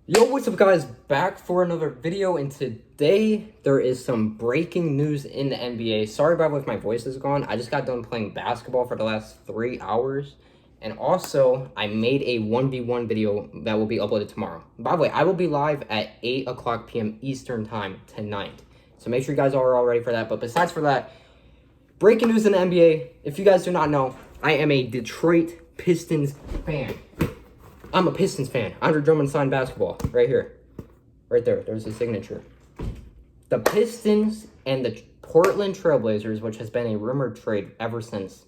Yo, what's up guys? Back for another video, and today there is some breaking news in the NBA. Sorry about if my voice is gone. I just got done playing basketball for the last 3 hours. And also, I made a 1v1 video that will be uploaded tomorrow. By the way, I will be live at 8 o'clock p.m. Eastern time tonight. So make sure you guys are all ready for that. But besides for that, breaking news in the NBA. If you guys do not know, I am a Detroit Pistons fan. I'm a Pistons fan. Andre Drummond signed basketball. Right here. Right there. There's his signature. The Pistons and the Portland Trailblazers, which has been a rumored trade ever since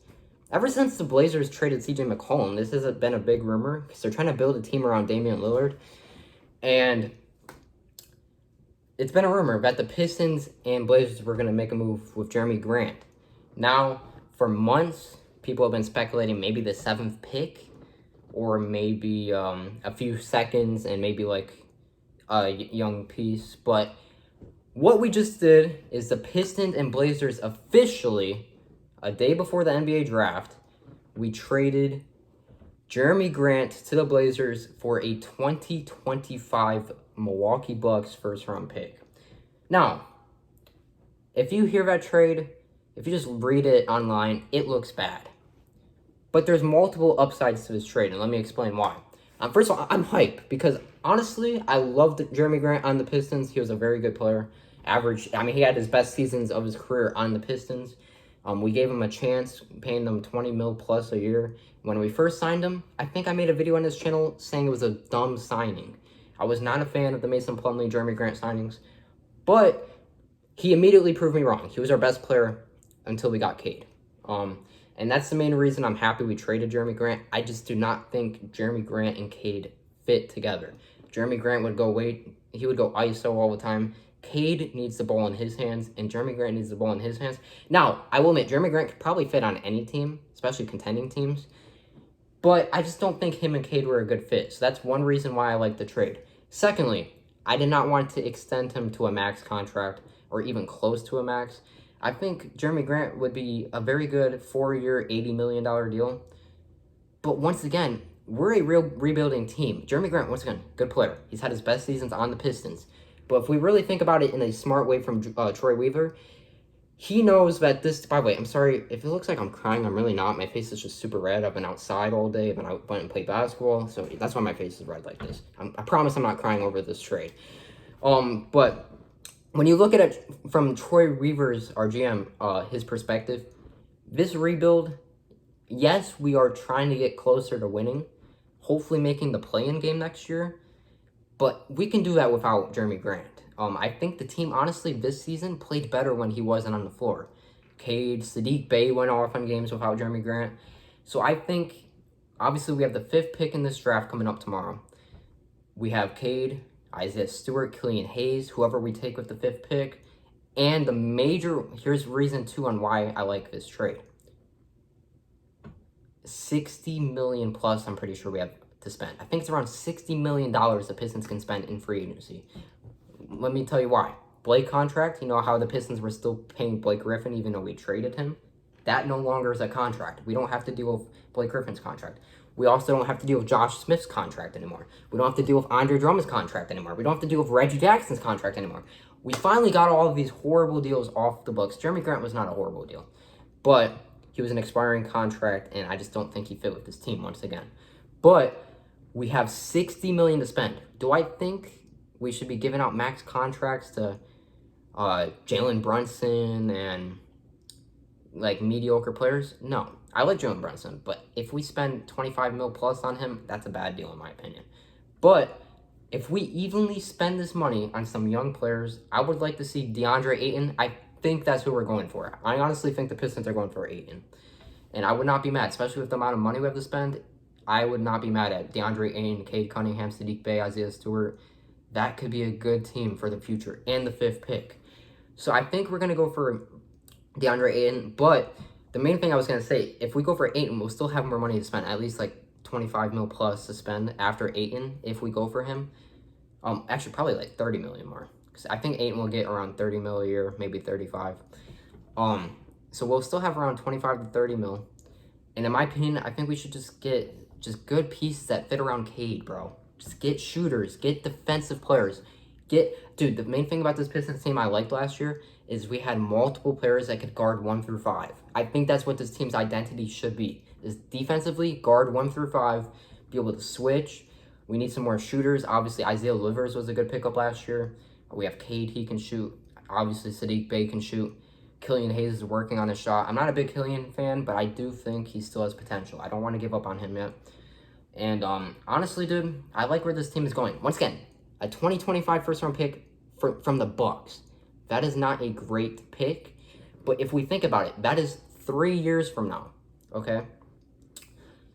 the Blazers traded CJ McCollum. This has been a big rumor because they're trying to build a team around Damian Lillard. And it's been a rumor that the Pistons and Blazers were going to make a move with Jerami Grant. Now, for months, people have been speculating maybe the 7th pick, or maybe a few seconds and maybe like a young piece. But what we just did is the Pistons and Blazers officially, a day before the NBA draft, we traded Jerami Grant to the Blazers for a 2025 Milwaukee Bucks first-round pick. Now, if you hear that trade, if you just read it online, it looks bad. But there's multiple upsides to this trade, and let me explain why. First of all, I'm hyped because, honestly, I loved Jerami Grant on the Pistons. He was a very good player. He had his best seasons of his career on the Pistons. We gave him a chance, paying him $20 million plus a year. When we first signed him, I think I made a video on this channel saying it was a dumb signing. I was not a fan of the Mason Plumlee, Jerami Grant signings, but he immediately proved me wrong. He was our best player until we got Cade. And that's the main reason I'm happy we traded Jerami Grant. I just do not think Jerami Grant and Cade fit together. Jerami Grant would go he would go ISO all the time. Cade needs the ball in his hands, and Jerami Grant needs the ball in his hands. Now, I will admit, Jerami Grant could probably fit on any team, especially contending teams. But I just don't think him and Cade were a good fit. So that's one reason why I like the trade. Secondly, I did not want to extend him to a max contract or even close to a max. I think Jerami Grant would be a very good 4-year, $80 million deal. But once again, we're a real rebuilding team. Jerami Grant, once again, good player. He's had his best seasons on the Pistons. But if we really think about it in a smart way from Troy Weaver, he knows that this... By the way, I'm sorry. If it looks like I'm crying, I'm really not. My face is just super red. I've been outside all day. I've been out and played basketball. So that's why my face is red like this. I promise I'm not crying over this trade. But when you look at it from Troy Weaver's, our GM, his perspective, this rebuild, yes, we are trying to get closer to winning, hopefully making the play-in game next year, but we can do that without Jerami Grant. I think the team, honestly, this season played better when he wasn't on the floor. Cade, Sadiq Bey went off on games without Jerami Grant. So I think, obviously, we have the 5th pick in this draft coming up tomorrow. We have Cade, Isaiah Stewart, Killian Hayes, whoever we take with the 5th pick. And here's reason 2 on why I like this trade. $60 million plus, I'm pretty sure we have to spend. I think it's around $60 million the Pistons can spend in free agency. Let me tell you why. Blake contract, you know how the Pistons were still paying Blake Griffin even though we traded him? That no longer is a contract. We don't have to deal with Blake Griffin's contract. We also don't have to deal with Josh Smith's contract anymore. We don't have to deal with Andre Drummond's contract anymore. We don't have to deal with Reggie Jackson's contract anymore. We finally got all of these horrible deals off the books. Jerami Grant was not a horrible deal, but he was an expiring contract, and I just don't think he fit with this team once again. But we have $60 million to spend. Do I think we should be giving out max contracts to Jalen Brunson and like mediocre players? No. I like Jalen Brunson, but if we spend $25 million plus on him, that's a bad deal in my opinion. But if we evenly spend this money on some young players, I would like to see DeAndre Ayton. I think that's who we're going for. I honestly think the Pistons are going for Ayton. And I would not be mad, especially with the amount of money we have to spend. I would not be mad at DeAndre Ayton, Cade Cunningham, Sadiq Bey, Isaiah Stewart. That could be a good team for the future and the 5th pick. So I think we're going to go for DeAndre Ayton, but the main thing I was going to say, if we go for Ayton, we'll still have more money to spend, at least like $25 million plus to spend after Ayton if we go for him. Actually, probably like $30 million more. Because I think Ayton will get around $30 million a year, maybe 35. So we'll still have around 25 to 30 mil. And in my opinion, I think we should just get good pieces that fit around Cade, bro. Just get shooters, get defensive players. Dude, the main thing about this Pistons team I liked last year is we had multiple players that could guard 1 through 5. I think that's what this team's identity should be. Is defensively, guard 1 through 5, be able to switch. We need some more shooters. Obviously, Isaiah Livers was a good pickup last year. We have Cade, he can shoot. Obviously, Sadiq Bey can shoot. Killian Hayes is working on his shot. I'm not a big Killian fan, but I do think he still has potential. I don't want to give up on him yet. And honestly, dude, I like where this team is going. Once again, a 2025 first-round pick from the Bucks. That is not a great pick. But if we think about it, that is 3 years from now, okay?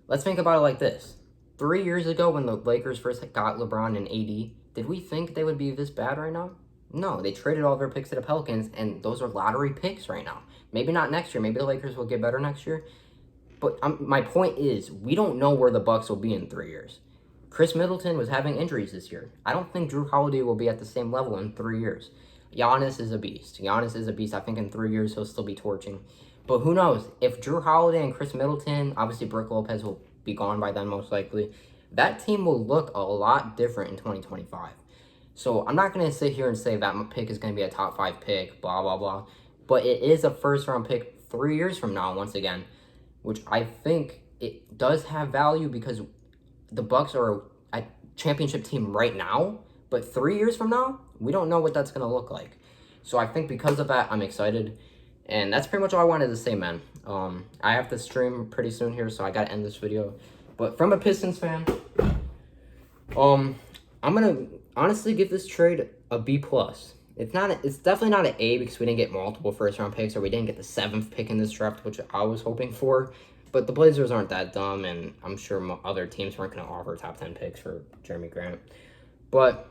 Let's think about it like this. 3 years ago when the Lakers first got LeBron and AD, did we think they would be this bad right now? No, they traded all their picks to the Pelicans, and those are lottery picks right now. Maybe not next year. Maybe the Lakers will get better next year. But my point is, we don't know where the Bucks will be in 3 years. Chris Middleton was having injuries this year. I don't think Drew Holiday will be at the same level in 3 years. Giannis is a beast. Giannis is a beast. I think in 3 years he'll still be torching. But who knows? If Drew Holiday and Chris Middleton, obviously Brook Lopez will be gone by then most likely, that team will look a lot different in 2025. So I'm not going to sit here and say that pick is going to be a top 5 pick, blah, blah, blah. But it is a first-round pick 3 years from now, once again, which I think it does have value because the Bucks are a championship team right now, but 3 years from now, we don't know what that's going to look like. So I think because of that, I'm excited. And that's pretty much all I wanted to say, man. I have to stream pretty soon here, so I got to end this video. But from a Pistons fan, I'm going to honestly give this trade a B+. It's definitely not an A because we didn't get multiple first-round picks or we didn't get the 7th pick in this draft, which I was hoping for. But the Blazers aren't that dumb, and I'm sure other teams weren't going to offer top 10 picks for Jerami Grant. But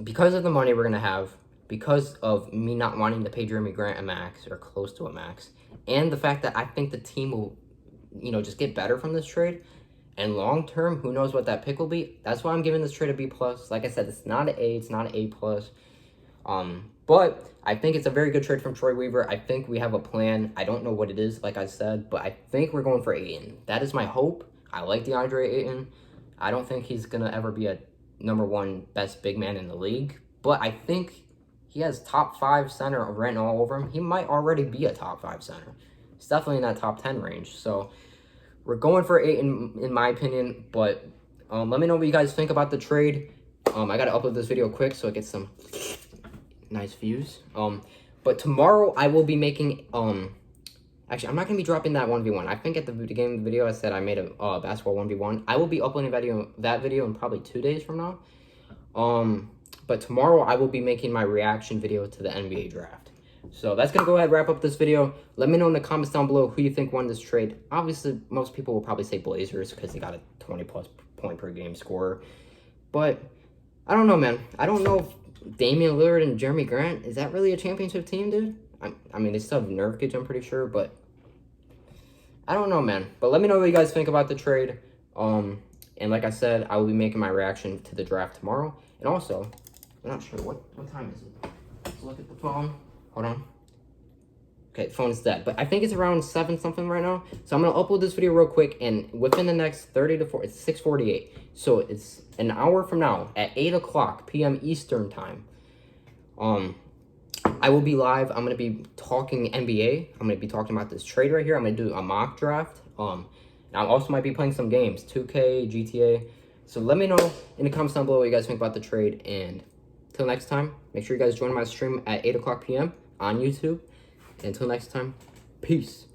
because of the money we're going to have, because of me not wanting to pay Jerami Grant a max or close to a max, and the fact that I think the team will, just get better from this trade, and long-term, who knows what that pick will be, that's why I'm giving this trade a B+. Like I said, it's not an A, it's not an A+. But I think it's a very good trade from Troy Weaver. I think we have a plan. I don't know what it is, like I said, but I think we're going for Ayton. That is my hope. I like DeAndre Ayton. I don't think he's going to ever be a #1 best big man in the league, but I think he has top 5 center written all over him. He might already be a top 5 center. It's definitely in that top 10 range. So we're going for Ayton, in my opinion, but let me know what you guys think about the trade. I got to upload this video quick so it gets some nice views. But tomorrow I will be making, actually, I'm not going to be dropping that 1v1. I think at the beginning of the video I said I made a basketball 1v1. I will be uploading that video in probably 2 days from now. But tomorrow I will be making my reaction video to the NBA draft. So that's going to go ahead and wrap up this video. Let me know in the comments down below who you think won this trade. Obviously, most people will probably say Blazers because they got a 20+ point per game scorer. But I don't know, man. I don't know if Damian Lillard and Jerami Grant, is that really a championship team, dude? I mean, they still have Nurkic, I'm pretty sure, but I don't know, man. But let me know what you guys think about the trade. And like I said, I will be making my reaction to the draft tomorrow. And also, I'm not sure, what time is it? Let's look at the phone. Hold on. Okay, the phone's dead. But I think it's around 7 something right now. So I'm going to upload this video real quick. And within the next 30 to 40, it's 6:48. So it's an hour from now at 8 o'clock p.m. Eastern time. I will be live. I'm going to be talking NBA. I'm going to be talking about this trade right here. I'm going to do a mock draft. And I also might be playing some games. 2K, GTA. So let me know in the comments down below what you guys think about the trade. And until next time, make sure you guys join my stream at 8 o'clock p.m. on YouTube. And until next time, peace.